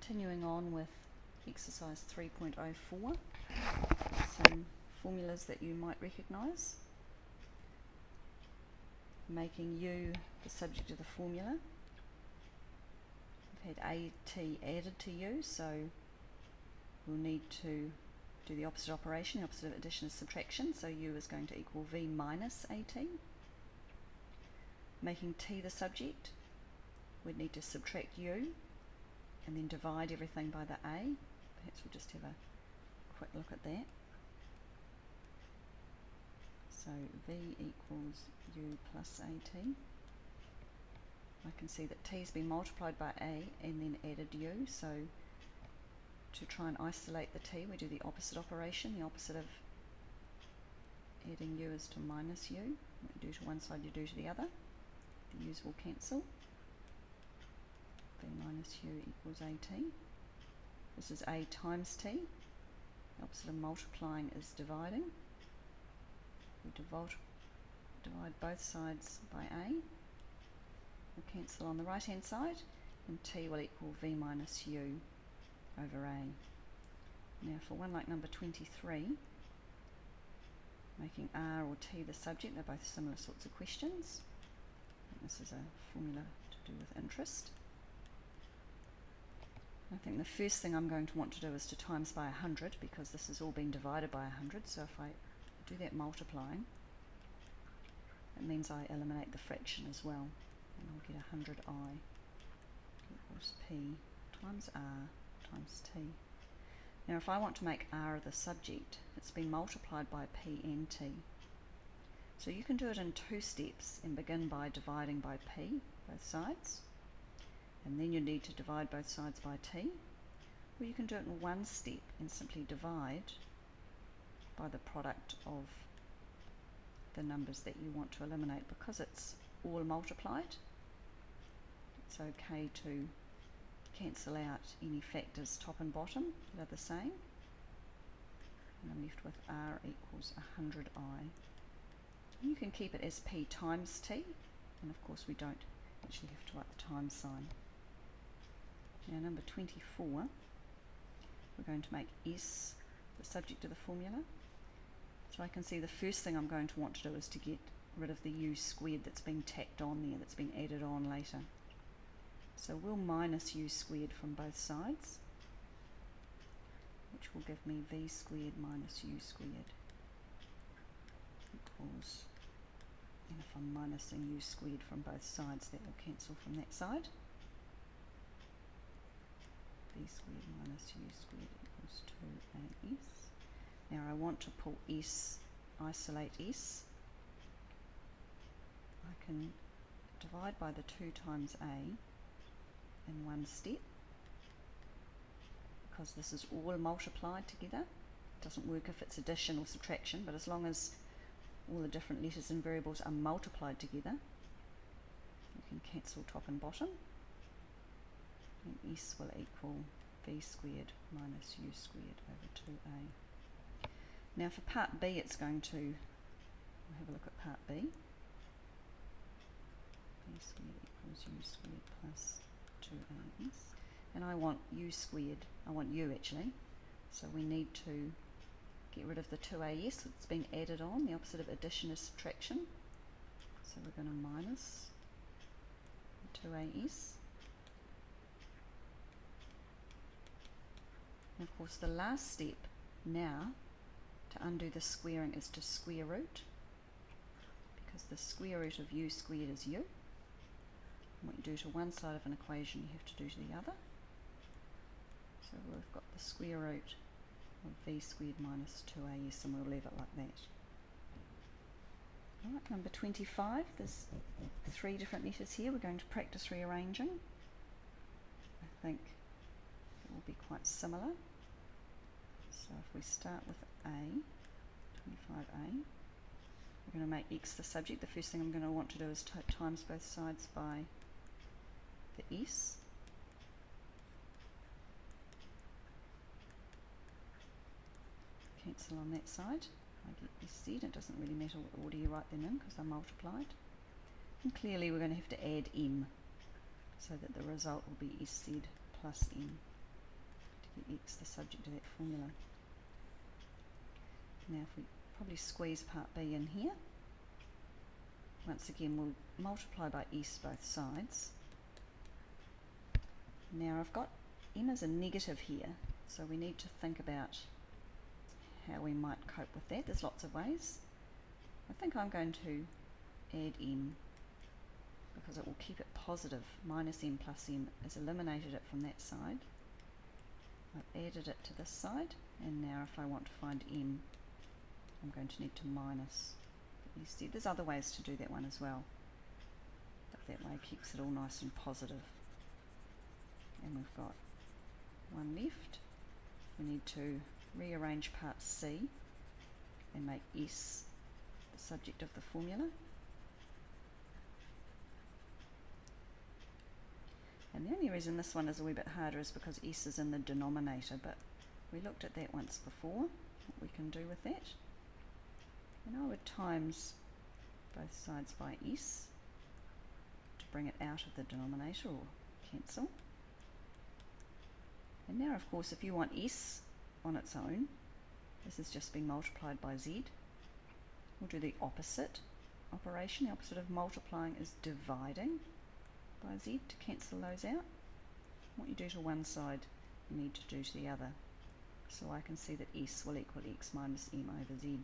Continuing on with exercise 3.04, some formulas that you might recognise. Making u the subject of the formula. We've had AT added to u, so we'll need to do the opposite operation. The opposite of addition is subtraction, so u is going to equal v minus AT. Making t the subject, we'd need to subtract u and then divide everything by the a. Perhaps we'll just have a quick look at that. So v equals u plus AT. I can see that t has been multiplied by a and then added u, so to try and isolate the t we do the opposite operation. The opposite of adding u is to minus u. What you do to one side you do to the other. The u's will cancel. v minus u equals AT. This is a times t. The opposite of multiplying is dividing. We divide both sides by a. We'll cancel on the right hand side, and t will equal v minus u over a. Now for one like number 23, making r or t the subject, they're both similar sorts of questions. And this is a formula to do with interest. I think the first thing I'm going to want to do is to times by 100, because this has all been divided by 100, so if I do that multiplying, it means I eliminate the fraction as well, and I'll get 100i equals p times r times t. Now if I want to make r the subject, it's been multiplied by p and t. So you can do it in two steps and begin by dividing by p, both sides, and then you need to divide both sides by t, or you can do it in one step and simply divide by the product of the numbers that you want to eliminate. Because it's all multiplied, it's okay to cancel out any factors top and bottom that are the same, and I'm left with r equals 100i. You can keep it as p times t, and of course we don't actually have to write the times sign. Now number 24, we're going to make s the subject of the formula. So I can see the first thing I'm going to want to do is to get rid of the u squared that's been tacked on there, that's been added on later. So we'll minus u squared from both sides, which will give me v squared minus u squared equals, and if I'm minusing u squared from both sides, that will cancel from that side. v squared minus u squared equals 2as. Now I want to pull s, isolate s. I can divide by the 2 times a in one step, because this is all multiplied together. It doesn't work if it's addition or subtraction, but as long as all the different letters and variables are multiplied together, you can cancel top and bottom, and s will equal v squared minus u squared over 2a. Now for part B, it's going to, we'll have a look at part B. v squared equals u squared plus 2as. And I want u squared, I want u actually, so we need to get rid of the 2as that's been added on. The opposite of addition is subtraction. So we're going to minus the 2as. And of course the last step now to undo the squaring is to square root, because the square root of u squared is u. And what you do to one side of an equation you have to do to the other. So we've got the square root of v squared minus 2as, and we'll leave it like that. Alright, number 25, there's 3 different letters here. We're going to practice rearranging. I think it will be quite similar. So if we start with a, 25a, we're going to make x the subject. The first thing I'm going to want to do is times both sides by the s. Cancel on that side. I get SZ. It doesn't really matter what order you write them in because they're multiplied. And clearly we're going to have to add m, so that the result will be SZ plus m. the x the subject of that formula. Now if we probably squeeze part b in here, once again we'll multiply by s both sides. Now I've got m as a negative here, so we need to think about how we might cope with that. There's lots of ways. I think I'm going to add m because it will keep it positive. Minus m plus m has eliminated it from that side. I've added it to this side, and now if I want to find m, I'm going to need to minus. You see, there's other ways to do that one as well, but that way keeps it all nice and positive. And we've got one left. We need to rearrange part C and make S the subject of the formula. And the only reason this one is a wee bit harder is because S is in the denominator, but we looked at that once before, what we can do with that. And I would times both sides by S to bring it out of the denominator, or cancel. And now of course if you want S on its own, this has just been multiplied by Z. We'll do the opposite operation. The opposite of multiplying is dividing by Z to cancel those out. What you do to one side, you need to do to the other. So I can see that S will equal x minus m over Z.